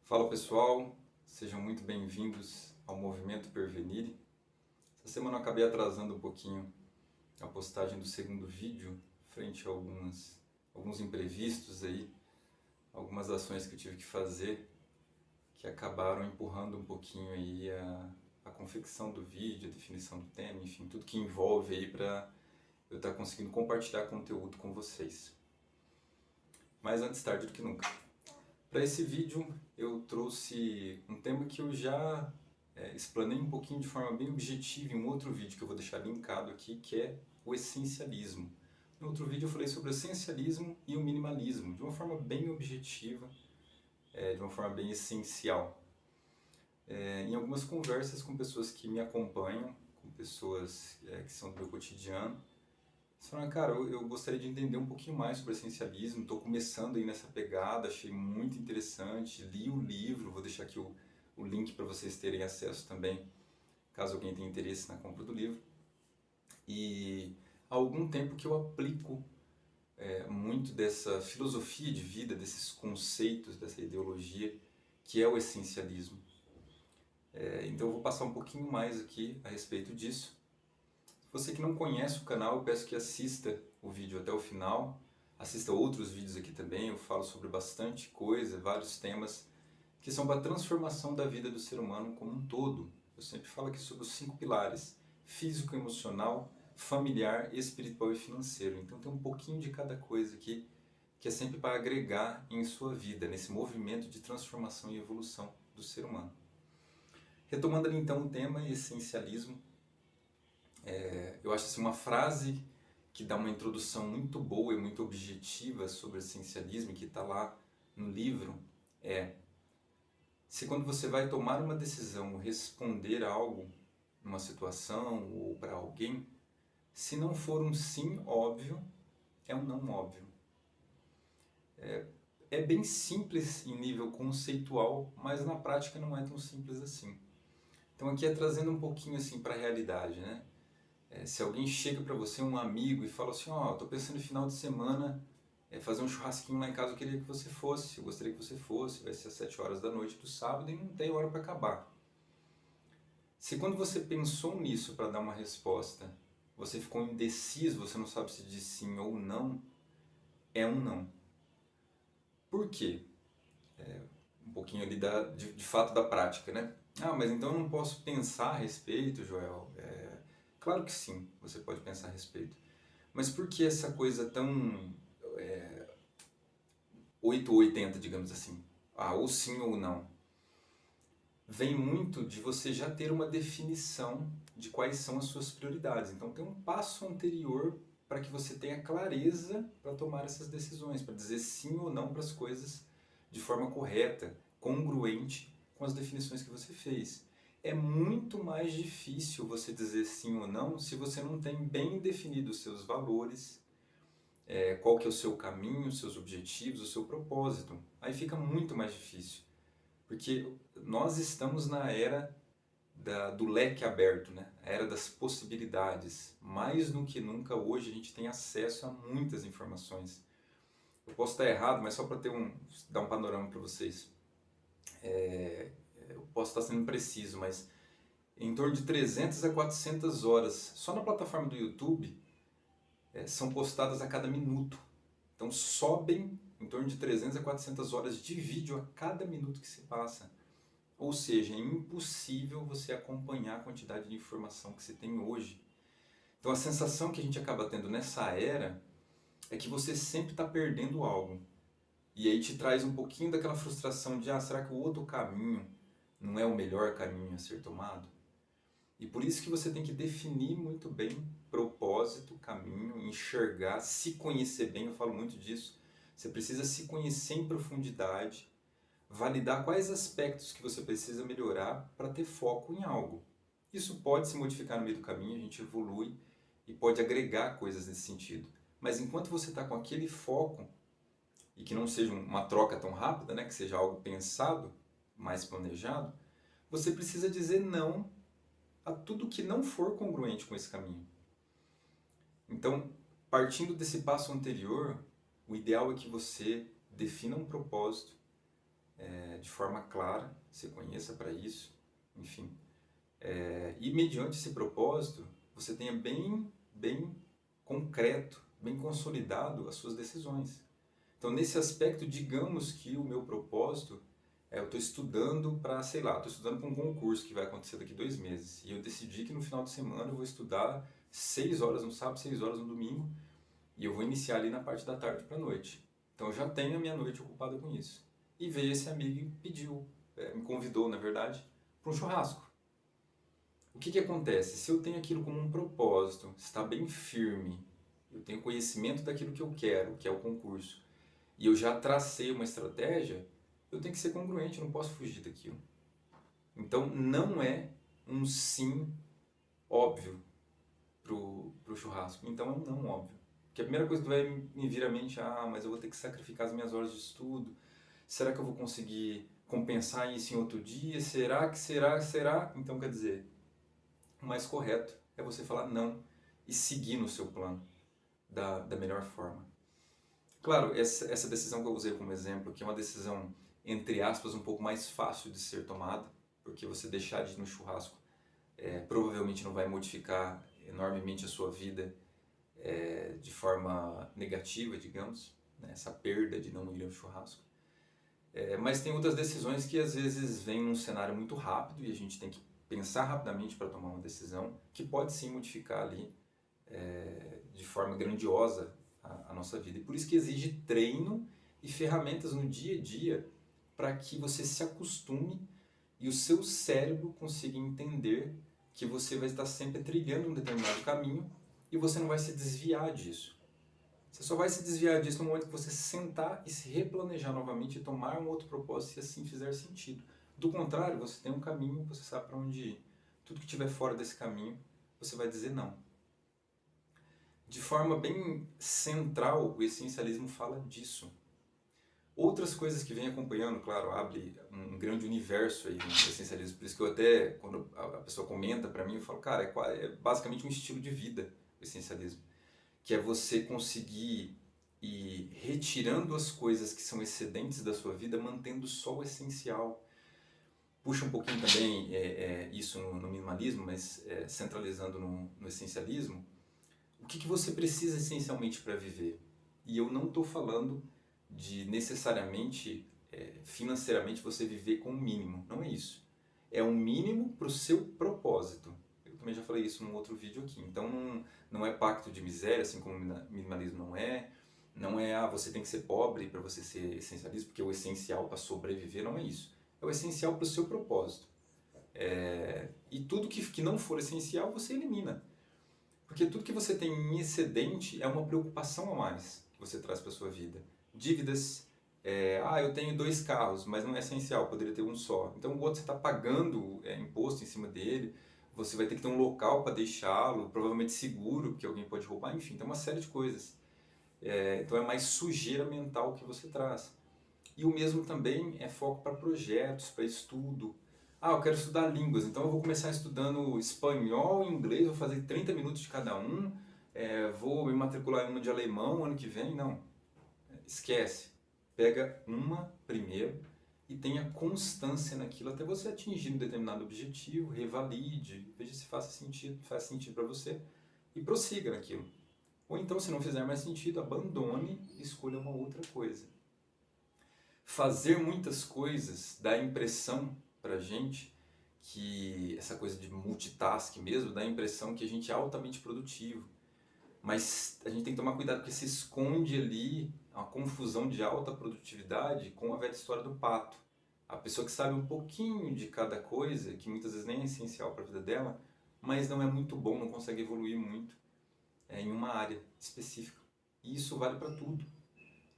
Fala pessoal, sejam muito bem-vindos ao Movimento Pervenire. Essa semana eu acabei atrasando um pouquinho a postagem do segundo vídeo, frente a alguns imprevistos aí, algumas ações que eu tive que fazer, que acabaram empurrando um pouquinho aí a confecção do vídeo, a definição do tema, enfim, tudo que envolve aí para eu estar conseguindo compartilhar conteúdo com vocês. Mas antes tarde do que nunca. Para esse vídeo eu trouxe um tema que eu já explanei um pouquinho de forma bem objetiva em um outro vídeo que eu vou deixar linkado aqui, que é o essencialismo. No outro vídeo eu falei sobre o essencialismo e o minimalismo, de uma forma bem objetiva, de uma forma bem essencial. Em algumas conversas com pessoas que me acompanham, com pessoas que são do meu cotidiano, eles falaram, cara, eu gostaria de entender um pouquinho mais sobre essencialismo, estou começando aí nessa pegada, achei muito interessante, li o livro, vou deixar aqui o link para vocês terem acesso também, caso alguém tenha interesse na compra do livro. E há algum tempo que eu aplico muito dessa filosofia de vida, desses conceitos, dessa ideologia, que é o essencialismo. Então eu vou passar um pouquinho mais aqui a respeito disso. Você que não conhece o canal, eu peço que assista o vídeo até o final, assista outros vídeos aqui também, eu falo sobre bastante coisa, vários temas que são para a transformação da vida do ser humano como um todo. Eu sempre falo aqui sobre os 5 pilares: físico, emocional, familiar, espiritual e financeiro. Então tem um pouquinho de cada coisa aqui que é sempre para agregar em sua vida, nesse movimento de transformação e evolução do ser humano. Retomando ali então o tema essencialismo, eu acho assim, uma frase que dá uma introdução muito boa e muito objetiva sobre o essencialismo, que está lá no livro, é: se quando você vai tomar uma decisão, responder a algo, numa situação ou para alguém, se não for um sim óbvio, é um não óbvio. É bem simples em nível conceitual, mas na prática não é tão simples assim. Então aqui é trazendo um pouquinho assim para a realidade, né? Se alguém chega para você, um amigo, e fala assim, ó, tô pensando no final de semana fazer um churrasquinho lá em casa, eu queria que você fosse, eu gostaria que você fosse, vai ser às 7 horas da noite do sábado e não tem hora para acabar. Se quando você pensou nisso para dar uma resposta, você ficou indeciso, você não sabe se diz sim ou não, é um não. Por quê? Um pouquinho ali de fato da prática, né? Ah, mas então eu não posso pensar a respeito, Joel? Claro que sim, você pode pensar a respeito. Mas por que essa coisa tão 8 ou 80, digamos assim? Ah, ou sim ou não. Vem muito de você já ter uma definição de quais são as suas prioridades. Então tem um passo anterior para que você tenha clareza para tomar essas decisões, para dizer sim ou não para as coisas de forma correta, congruente com as definições que você fez. É muito mais difícil você dizer sim ou não se você não tem bem definido os seus valores, qual que é o seu caminho, os seus objetivos, o seu propósito. Aí fica muito mais difícil, porque nós estamos na era do leque aberto, né? A era das possibilidades. Mais do que nunca hoje a gente tem acesso a muitas informações. Eu posso estar errado, mas só para dar um panorama para vocês. Eu posso estar sendo preciso, mas em torno de 300 a 400 horas, só na plataforma do YouTube, são postadas a cada minuto. Então sobem em torno de 300 a 400 horas de vídeo a cada minuto que se passa. Ou seja, é impossível você acompanhar a quantidade de informação que se tem hoje. Então a sensação que a gente acaba tendo nessa era é que você sempre está perdendo algo. E aí te traz um pouquinho daquela frustração de, será que o outro caminho não é o melhor caminho a ser tomado? E por isso que você tem que definir muito bem propósito, caminho, enxergar, se conhecer bem, eu falo muito disso. Você precisa se conhecer em profundidade, validar quais aspectos que você precisa melhorar para ter foco em algo. Isso pode se modificar no meio do caminho, a gente evolui e pode agregar coisas nesse sentido. Mas enquanto você está com aquele foco, e que não seja uma troca tão rápida, né, que seja algo pensado, mais planejado, você precisa dizer não a tudo que não for congruente com esse caminho. Então, partindo desse passo anterior, o ideal é que você defina um propósito, de forma clara, se conheça para isso, enfim. E mediante esse propósito, você tenha bem concreto, bem consolidado as suas decisões. Então, nesse aspecto, digamos que o meu propósito eu estou estudando para, sei lá, estou estudando para um concurso que vai acontecer daqui 2 meses. E eu decidi que no final de semana eu vou estudar 6 horas no sábado, 6 horas no domingo. E eu vou iniciar ali na parte da tarde para a noite. Então eu já tenho a minha noite ocupada com isso. E veio esse amigo e pediu, me convidou, na verdade, para um churrasco. O que acontece? Se eu tenho aquilo como um propósito, está bem firme, eu tenho conhecimento daquilo que eu quero, que é o concurso, e eu já tracei uma estratégia, eu tenho que ser congruente, eu não posso fugir daquilo. Então não é um sim óbvio pro churrasco, então é um não óbvio. Porque a primeira coisa que vai me vir à mente é, mas eu vou ter que sacrificar as minhas horas de estudo, será que eu vou conseguir compensar isso em outro dia, será? Então quer dizer, o mais correto é você falar não e seguir no seu plano da melhor forma. Claro, essa decisão que eu usei como exemplo, que é uma decisão, entre aspas, um pouco mais fácil de ser tomada, porque você deixar de ir no churrasco provavelmente não vai modificar enormemente a sua vida de forma negativa, digamos, né? Essa perda de não ir ao churrasco. Mas tem outras decisões que às vezes vêm num cenário muito rápido e a gente tem que pensar rapidamente para tomar uma decisão que pode sim modificar ali de forma grandiosa a nossa vida. E por isso que exige treino e ferramentas no dia a dia para que você se acostume e o seu cérebro consiga entender que você vai estar sempre trilhando um determinado caminho e você não vai se desviar disso. Você só vai se desviar disso no momento que você sentar e se replanejar novamente e tomar um outro propósito se assim fizer sentido. Do contrário, você tem um caminho, você sabe para onde ir. Tudo que estiver fora desse caminho, você vai dizer não. De forma bem central, o essencialismo fala disso. Outras coisas que vem acompanhando, claro, abre um grande universo aí no essencialismo. Por isso que eu até, quando a pessoa comenta para mim, eu falo, cara, é basicamente um estilo de vida o essencialismo. Que é você conseguir ir retirando as coisas que são excedentes da sua vida, mantendo só o essencial. Puxa um pouquinho também isso no minimalismo, mas centralizando no essencialismo. O que você precisa essencialmente para viver? E eu não estou falando de necessariamente, financeiramente, você viver com o mínimo. Não é isso. É um mínimo para o seu propósito. Eu também já falei isso num outro vídeo aqui. Então não é pacto de miséria, assim como o minimalismo não é. Não é, você tem que ser pobre para você ser essencialista, porque o essencial para sobreviver não é isso. É o essencial para o seu propósito. E tudo que não for essencial, você elimina. Porque tudo que você tem em excedente é uma preocupação a mais que você traz para a sua vida. Dívidas, eu tenho 2 carros, mas não é essencial, poderia ter um só. Então o outro você está pagando imposto em cima dele, você vai ter que ter um local para deixá-lo, provavelmente seguro, porque alguém pode roubar, enfim, tem uma série de coisas. Então é mais sujeira mental que você traz. E o mesmo também é foco para projetos, para estudo. Eu quero estudar línguas, então eu vou começar estudando espanhol e inglês, vou fazer 30 minutos de cada um, vou me matricular em uma de alemão ano que vem. Não, esquece. Pega uma primeiro e tenha constância naquilo até você atingir um determinado objetivo, revalide, veja se faz sentido para você e prossiga naquilo. Ou então, se não fizer mais sentido, abandone e escolha uma outra coisa. Fazer muitas coisas dá a impressão pra gente que essa coisa de multitasking mesmo dá a impressão que a gente é altamente produtivo. Mas a gente tem que tomar cuidado porque se esconde ali uma confusão de alta produtividade com a velha história do pato. A pessoa que sabe um pouquinho de cada coisa, que muitas vezes nem é essencial para a vida dela, mas não é muito bom, não consegue evoluir muito em uma área específica. E isso vale para tudo.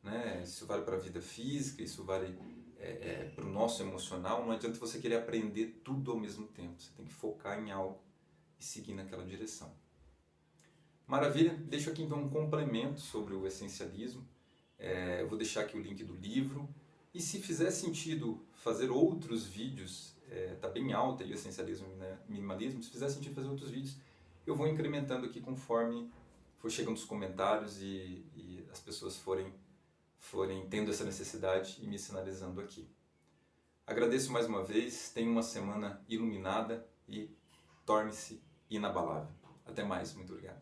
Né? Isso vale para a vida física, isso vale para o nosso emocional. Não adianta você querer aprender tudo ao mesmo tempo. Você tem que focar em algo e seguir naquela direção. Maravilha? Deixo aqui então um complemento sobre o essencialismo. Eu vou deixar aqui o link do livro. E se fizer sentido fazer outros vídeos, está bem alto aí o essencialismo e minimalismo, se fizer sentido fazer outros vídeos, eu vou incrementando aqui conforme for chegando os comentários e as pessoas forem tendo essa necessidade e me sinalizando aqui. Agradeço mais uma vez, tenha uma semana iluminada e torne-se inabalável. Até mais, muito obrigado.